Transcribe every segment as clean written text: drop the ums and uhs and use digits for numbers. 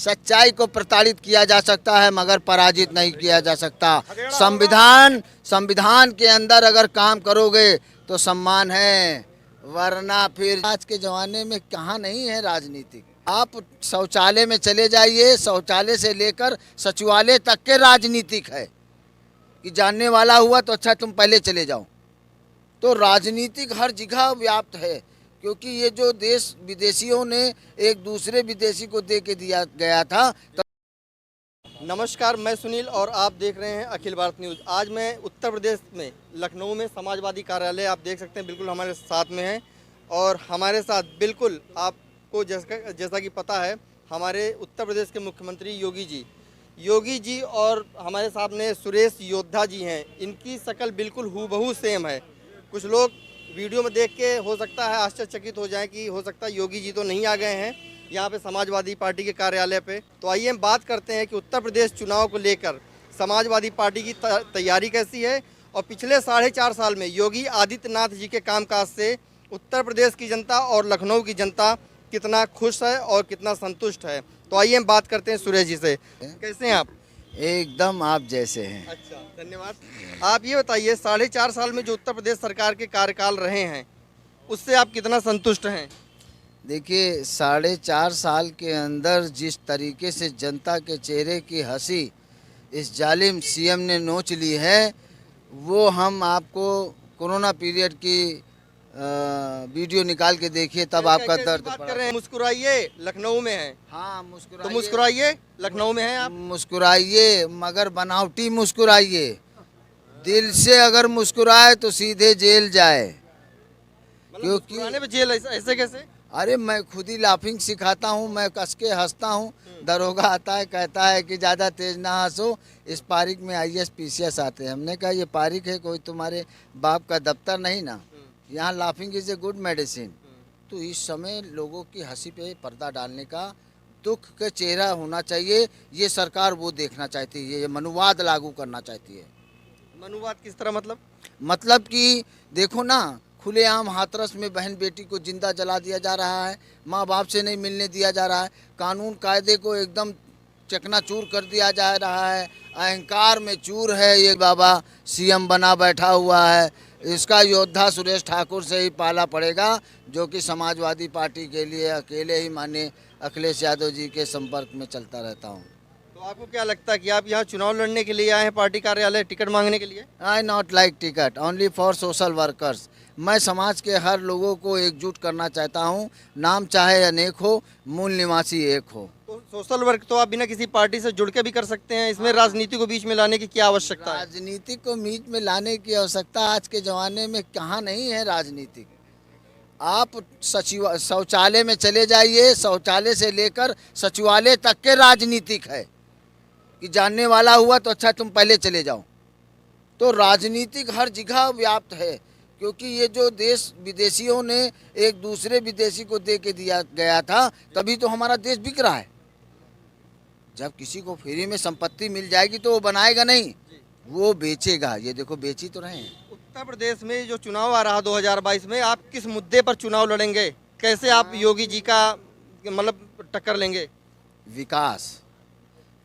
सच्चाई को प्रताड़ित किया जा सकता है मगर पराजित नहीं किया जा सकता। संविधान के अंदर अगर काम करोगे तो सम्मान है, वरना फिर आज के ज़माने में कहाँ नहीं है राजनीति। आप शौचालय में चले जाइए, शौचालय से लेकर सचिवालय तक के राजनीतिक है कि जानने वाला हुआ तो अच्छा तुम पहले चले जाओ। तो राजनीतिक हर जगह व्याप्त है, क्योंकि ये जो देश विदेशियों ने एक दूसरे विदेशी को दे के दिया गया था। नमस्कार, मैं सुनील और आप देख रहे हैं अखिल भारत न्यूज़। आज मैं उत्तर प्रदेश में लखनऊ में समाजवादी कार्यालय आप देख सकते हैं बिल्कुल हमारे साथ में है। और हमारे साथ बिल्कुल आपको जैसा कि पता है हमारे उत्तर प्रदेश के मुख्यमंत्री योगी जी और हमारे सामने सुरेश योद्धा जी हैं। इनकी शक्ल बिल्कुल हूबहू सेम है। कुछ लोग वीडियो में देख के हो सकता है आश्चर्यचकित हो जाएं कि हो सकता है योगी जी तो नहीं आ गए हैं यहाँ पे समाजवादी पार्टी के कार्यालय पे। तो आइए हम बात करते हैं कि उत्तर प्रदेश चुनाव को लेकर समाजवादी पार्टी की तैयारी कैसी है और पिछले 4.5 साल में योगी आदित्यनाथ जी के कामकाज से उत्तर प्रदेश की जनता और लखनऊ की जनता कितना खुश है और कितना संतुष्ट है। तो आइए हम बात करते हैं सुरेश जी से। कैसे हैं आप? एकदम आप जैसे हैं। अच्छा, धन्यवाद। आप ये बताइए 4.5 साल में जो उत्तर प्रदेश सरकार के कार्यकाल रहे हैं उससे आप कितना संतुष्ट हैं? देखिए 4.5 साल के अंदर जिस तरीके से जनता के चेहरे की हंसी इस जालिम सीएम ने नोच ली है, वो हम आपको कोरोना पीरियड की वीडियो निकाल के देखिए तब आपका दर्द बात कर रहे हैं। मुस्कुराइए, लखनऊ में है। हाँ मुस्कुराइए, तो मुस्कुराइए, लखनऊ में है आप। मुस्कुराइए मगर बनावटी मुस्कुराइए। दिल से अगर मुस्कुराए तो सीधे जेल जाए। क्योंकि मुस्कुराने पे जेल ऐसे कैसे? अरे मैं खुद ही लाफिंग सिखाता हूँ, मैं कस के हंसता हूँ। दरोगा आता है कहता है कि ज़्यादा तेज ना हंसो, इस पारिक में IAS PCS आते हैं। हमने कहा ये पारिक है कोई तुम्हारे बाप का दफ्तर नहीं ना, यहाँ laughing is a good medicine. तो इस समय लोगों की हंसी पे पर्दा डालने का, दुख का चेहरा होना चाहिए, ये सरकार वो देखना चाहती है, ये मनुवाद लागू करना चाहती है। मनुवाद किस तरह मतलब कि देखो ना, खुलेआम हाथरस में बहन बेटी को जिंदा जला दिया जा रहा है, माँ बाप से नहीं मिलने दिया जा रहा है, कानून कायदे को एकदम चकनाचूर कर दिया जा रहा है, अहंकार में चूर है ये बाबा CM बना बैठा हुआ है। इसका योद्धा सुरेश ठाकुर से ही पाला पड़ेगा, जो कि समाजवादी पार्टी के लिए अकेले ही माने अखिलेश यादव जी के संपर्क में चलता रहता हूँ। तो आपको क्या लगता है कि आप यहाँ चुनाव लड़ने के लिए आए हैं पार्टी कार्यालय टिकट मांगने के लिए? I not like ticket only for social workers. मैं समाज के हर लोगों को एकजुट करना चाहता हूँ, नाम चाहे अनेक हो, मूल निवासी एक हो। तो सोशल वर्क तो आप बिना किसी पार्टी से जुड़ के भी कर सकते हैं, इसमें राजनीति को बीच में लाने की क्या आवश्यकता है? राजनीति को बीच में लाने की आवश्यकता आज के ज़माने में कहाँ नहीं है राजनीति। आप शौचालय में चले जाइए, शौचालय से लेकर सचिवालय तक के राजनीतिक है कि जानने वाला हुआ तो अच्छा तुम पहले चले जाओ। तो राजनीतिक हर जगह व्याप्त है, क्योंकि ये जो देश विदेशियों ने एक दूसरे विदेशी को दे के दिया गया था, तभी तो हमारा देश बिक रहा है। जब किसी को फ्री में संपत्ति मिल जाएगी तो वो बनाएगा नहीं, वो बेचेगा। ये देखो बेची तो रहे हैं। उत्तर प्रदेश में जो चुनाव आ रहा 2022 में, आप किस मुद्दे पर चुनाव लड़ेंगे? कैसे आप योगी जी का मतलब टक्कर लेंगे? विकास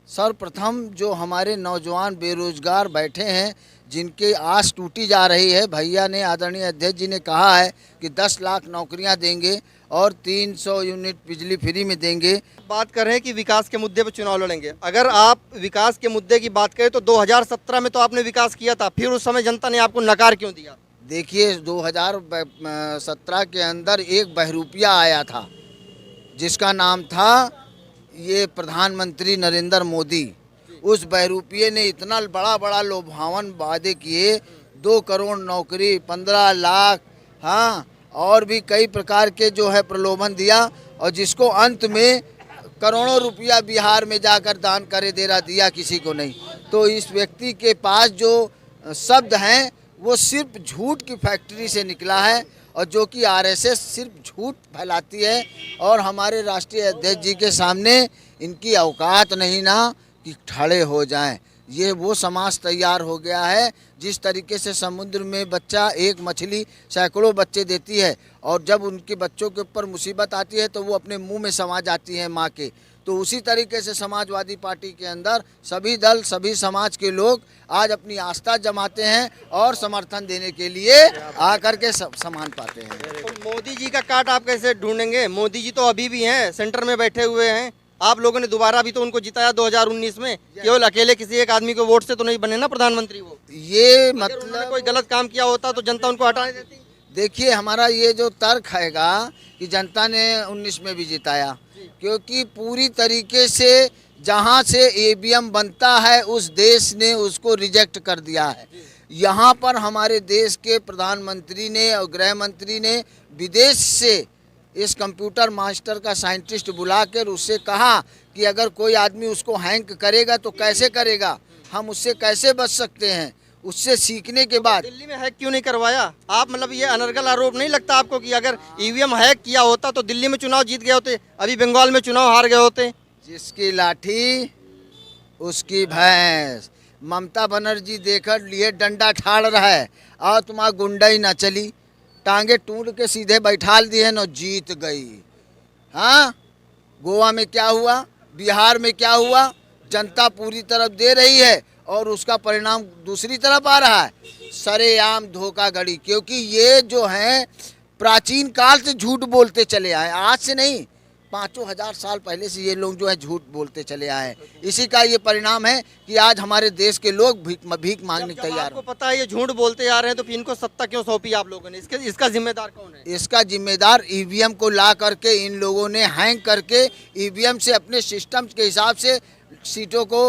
सर्वप्रथम। जो हमारे नौजवान बेरोजगार बैठे हैं, जिनकी आस टूटी जा रही है, भैया ने, आदरणीय अध्यक्ष जी ने कहा है कि 10 लाख नौकरियां देंगे और 300 यूनिट बिजली फ्री में देंगे। बात कर रहे हैं कि विकास के मुद्दे पर चुनाव लड़ेंगे। अगर आप विकास के मुद्दे की बात करें तो 2017 में तो आपने विकास किया था, फिर उस समय जनता ने आपको नकार क्यों दिया? देखिए 2017 के अंदर एक बहरूपिया आया था जिसका नाम था ये प्रधानमंत्री नरेंद्र मोदी। उस बहरूपिये ने इतना बड़ा लोभावन वादे किए, 2 करोड़ नौकरी, 15 लाख, हाँ, और भी कई प्रकार के जो है प्रलोभन दिया, और जिसको अंत में करोड़ों रुपया बिहार में जाकर दान करे दे रहा, दिया किसी को नहीं। तो इस व्यक्ति के पास जो शब्द हैं वो सिर्फ झूठ की फैक्ट्री से निकला है, और जो कि RSS सिर्फ झूठ फैलाती है। और हमारे राष्ट्रीय अध्यक्ष जी के सामने इनकी औकात नहीं ना कि खड़े हो जाएं। ये वो समाज तैयार हो गया है जिस तरीके से समुद्र में बच्चा एक मछली सैकड़ों बच्चे देती है, और जब उनके बच्चों के ऊपर मुसीबत आती है तो वो अपने मुंह में समा जाती है माँ के। तो उसी तरीके से समाजवादी पार्टी के अंदर सभी दल, सभी समाज के लोग आज अपनी आस्था जमाते हैं और समर्थन देने के लिए आकर के सम्मान पाते हैं। तो मोदी जी का काट आप कैसे ढूंढेंगे? मोदी जी तो अभी भी हैं, सेंटर में बैठे हुए हैं। आप लोगों ने दोबारा भी तो उनको जिताया 2019 में। केवल अकेले किसी एक आदमी को वोट से तो नहीं बने ना प्रधानमंत्री वो। ये उन्होंने मतलब कोई गलत काम किया होता तो जनता उनको हटाने देती। देखिए, हमारा ये जो तर्क हैगा कि जनता ने 19 में भी जिताया, क्योंकि पूरी तरीके से जहाँ से ईवीएम बनता है उस देश ने उसको रिजेक्ट कर दिया है। यहाँ पर हमारे देश के प्रधानमंत्री ने और गृह मंत्री ने विदेश से इस कंप्यूटर मास्टर का साइंटिस्ट बुलाकर उससे कहा कि अगर कोई आदमी उसको हैंक करेगा तो कैसे करेगा, हम उससे कैसे बच सकते हैं। उससे सीखने के बाद दिल्ली में हैक क्यों नहीं करवाया? आप मतलब ये अनर्गल आरोप नहीं लगता आपको कि अगर ईवीएम हैक किया होता तो दिल्ली में चुनाव जीत गए होते, अभी बंगाल में चुनाव हार गए होते? जिसकी लाठी उसकी भैंस। ममता बनर्जी देखकर लिए डंडा ठाड़ रहा है और तुम्हारा गुंडा ही ना चली, टांगे टूट के सीधे बैठाल दिए न, जीत गई। हाँ, गोवा में क्या हुआ, बिहार में क्या हुआ, जनता पूरी तरफ दे रही है और उसका परिणाम दूसरी तरफ आ रहा है, सरेआम धोखाधड़ी। क्योंकि ये जो हैं प्राचीन काल से झूठ बोलते चले आए, आज से नहीं, 5,000 साल पहले से ये लोग जो है झूठ बोलते चले आए। इसी का ये परिणाम है कि आज हमारे देश के लोग भीख मांगने के तैयार। आपको पता है ये झूठ बोलते आ रहे हैं तो फिर इनको सत्ता क्यों सौंपी आप लोगों ने? इसका जिम्मेदार कौन है? इसका जिम्मेदार ईवीएम को ला करके इन लोगों ने हैंग करके ईवीएम से अपने सिस्टम के हिसाब से सीटों को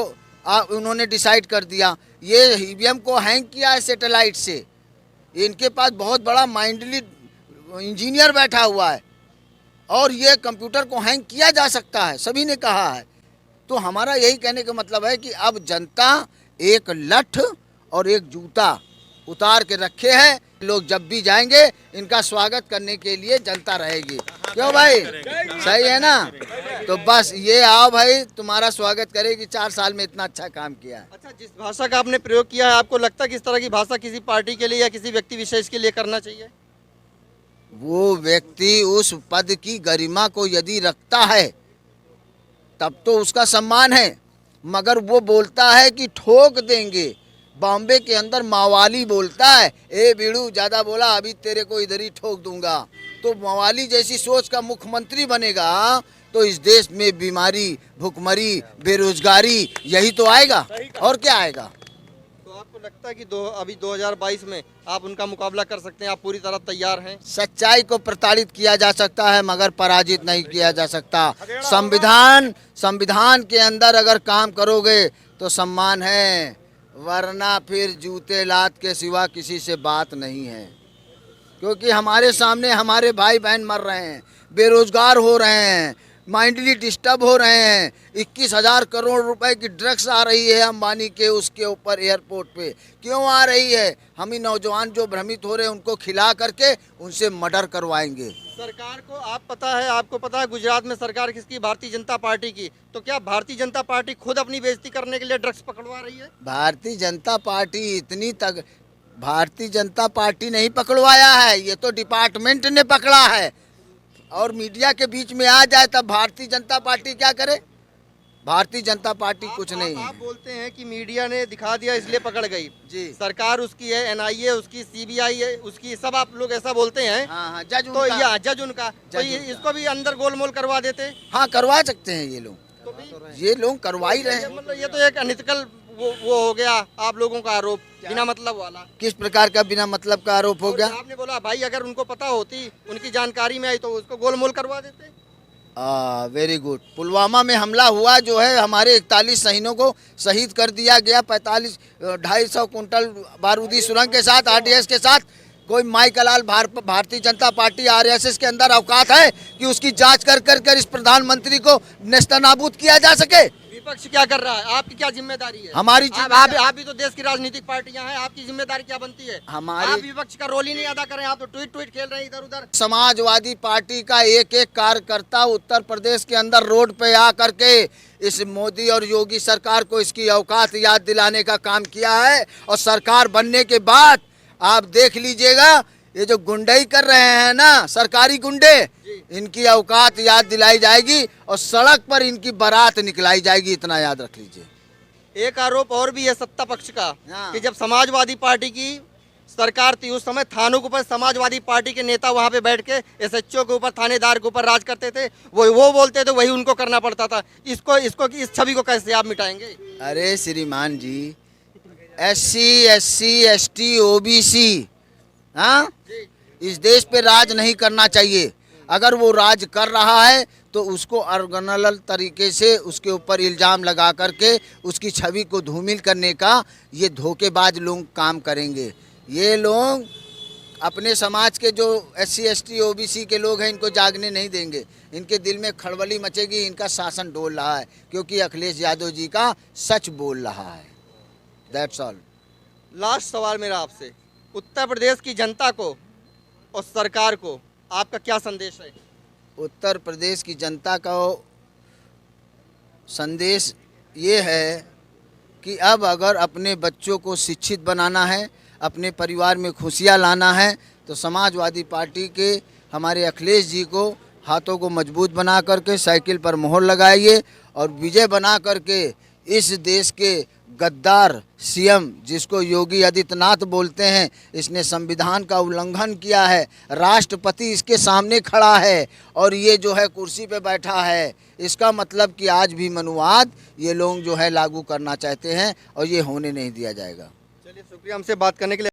उन्होंने डिसाइड कर दिया। ये ईवीएम को हैंग किया है सैटेलाइट से। इनके पास बहुत बड़ा माइंडली इंजीनियर बैठा हुआ है और ये कंप्यूटर को हैंग किया जा सकता है, सभी ने कहा है। तो हमारा यही कहने का मतलब है कि अब जनता एक लठ और एक जूता उतार के रखे है। लोग जब भी जाएंगे इनका स्वागत करने के लिए जनता रहेगी। क्यों भाई, सही है ना? तो बस ये आओ भाई, तुम्हारा स्वागत करेगी, 4 साल में इतना अच्छा काम किया है। अच्छा, जिस भाषा का आपने प्रयोग किया है, आपको लगता है कि इस तरह की भाषा किसी पार्टी के लिए या किसी व्यक्ति विशेष के लिए करना चाहिए? वो व्यक्ति उस पद की गरिमा को यदि रखता है तब तो उसका सम्मान है, मगर वो बोलता है कि ठोक देंगे। बॉम्बे के अंदर मावाली बोलता है, ए बीड़ू ज़्यादा बोला अभी तेरे को इधर ही ठोक दूंगा। तो मावाली जैसी सोच का मुख्यमंत्री बनेगा तो इस देश में बीमारी, भुखमरी, बेरोजगारी यही तो आएगा, और क्या आएगा। तो आपको लगता है कि अभी 2022 में आप उनका मुकाबला कर सकते हैं? आप पूरी तरह तैयार हैं? सच्चाई को प्रताड़ित किया जा सकता है मगर पराजित नहीं किया जा सकता। संविधान के अंदर अगर काम करोगे तो सम्मान है, वरना फिर जूते लात के सिवा किसी से बात नहीं है। क्योंकि हमारे सामने हमारे भाई बहन मर रहे हैं, बेरोजगार हो रहे हैं, माइंडली डिस्टर्ब हो रहे हैं। 21,000 करोड़ रुपए की ड्रग्स आ रही है अंबानी के उसके ऊपर एयरपोर्ट पे। क्यों आ रही है? हम ही नौजवान जो भ्रमित हो रहे हैं उनको खिला करके उनसे मर्डर करवाएंगे। सरकार को आपको पता है गुजरात में सरकार किसकी? भारतीय जनता पार्टी की। तो क्या भारतीय जनता पार्टी खुद अपनी बेइज्जती करने के लिए ड्रग्स पकड़वा रही है? भारतीय जनता पार्टी नहीं पकड़वाया है, ये तो डिपार्टमेंट ने पकड़ा है। और मीडिया के बीच में आ जाए तब भारतीय जनता पार्टी क्या करे? भारतीय जनता पार्टी कुछ नहीं है। आप बोलते हैं कि मीडिया ने दिखा दिया इसलिए पकड़ गई जी। सरकार उसकी है, एनआईए उसकी, सीबीआई है उसकी, सब आप लोग ऐसा बोलते हैं। हाँ, जज तो ये जज उनका, तो इसको भी अंदर गोलमोल करवा देते। हाँ, करवा सकते हैं ये लोग, तो ये लोग करवा ही रहे हैं। मतलब ये तो एक अनइथिकल वो हो गया आप लोगों का आरोप, बिना मतलब वाला। किस प्रकार का बिना मतलब का आरोप हो गया? आपने बोला भाई अगर उनको पता होती, उनकी जानकारी में आई तो उसको गोलमोल करवा देते। Very good. पुलवामा में हमला हुआ जो है, हमारे 41 सैनिकों को शहीद कर दिया गया। 250 कुंटल बारूदी सुरंग के साथ, आरडीएक्स के साथ। कोई माई कलाल भारतीय जनता पार्टी आरएसएस के अंदर औकात है कि उसकी जांच कर इस प्रधानमंत्री को नेस्तनाबूद किया जा सके? विपक्ष क्या कर रहा है? आपकी क्या जिम्मेदारी है? हमारी आप भी तो देश की राजनीतिक पार्टियां हैं, आपकी जिम्मेदारी क्या बनती है? हमारी, आप विपक्ष का रोल ही नहीं अदा करें, आप तो ट्वीट खेल रहे हैं इधर उधर। समाजवादी पार्टी का एक एक कार्यकर्ता उत्तर प्रदेश के अंदर रोड पे आ करके इस मोदी और योगी सरकार को इसकी औकात याद दिलाने का काम किया है। और सरकार बनने के बाद आप देख लीजिएगा ये जो गुंडई कर रहे हैं ना, सरकारी गुंडे, इनकी औकात याद दिलाई जाएगी और सड़क पर इनकी बारात निकलाई जाएगी, इतना याद रख लीजिए। एक आरोप और भी है सत्ता पक्ष का हाँ। कि जब समाजवादी पार्टी की सरकार थी उस समय थानों के ऊपर समाजवादी पार्टी के नेता वहां पे बैठ के एसएचओ के ऊपर, थानेदार के ऊपर राज करते थे, वो बोलते थे, वही उनको करना पड़ता था। इसको इस छवि को कैसे आप मिटाएंगे? अरे श्रीमान जी, SC SC ST OBC, हाँ, इस देश पे राज नहीं करना चाहिए। अगर वो राज कर रहा है तो उसको ऑर्गेनल तरीके से उसके ऊपर इल्ज़ाम लगा करके उसकी छवि को धूमिल करने का ये धोखेबाज लोग काम करेंगे। ये लोग अपने समाज के जो SC ST OBC के लोग हैं, इनको जागने नहीं देंगे। इनके दिल में खड़बली मचेगी, इनका शासन डोल रहा है, क्योंकि अखिलेश यादव जी का सच बोल रहा है। That's all. लास्ट सवाल मेरा आपसे, उत्तर प्रदेश की जनता को और सरकार को आपका क्या संदेश है? उत्तर प्रदेश की जनता का संदेश ये है कि अब अगर अपने बच्चों को शिक्षित बनाना है, अपने परिवार में खुशियाँ लाना है, तो समाजवादी पार्टी के हमारे अखिलेश जी को हाथों को मजबूत बना करके साइकिल पर मोहर लगाइए और विजय बना करके इस देश के गद्दार CM, जिसको योगी आदित्यनाथ बोलते हैं, इसने संविधान का उल्लंघन किया है, राष्ट्रपति इसके सामने खड़ा है और ये जो है कुर्सी पे बैठा है। इसका मतलब कि आज भी मनुवाद ये लोग जो है लागू करना चाहते हैं और ये होने नहीं दिया जाएगा। चलिए, शुक्रिया हमसे बात करने के लिए।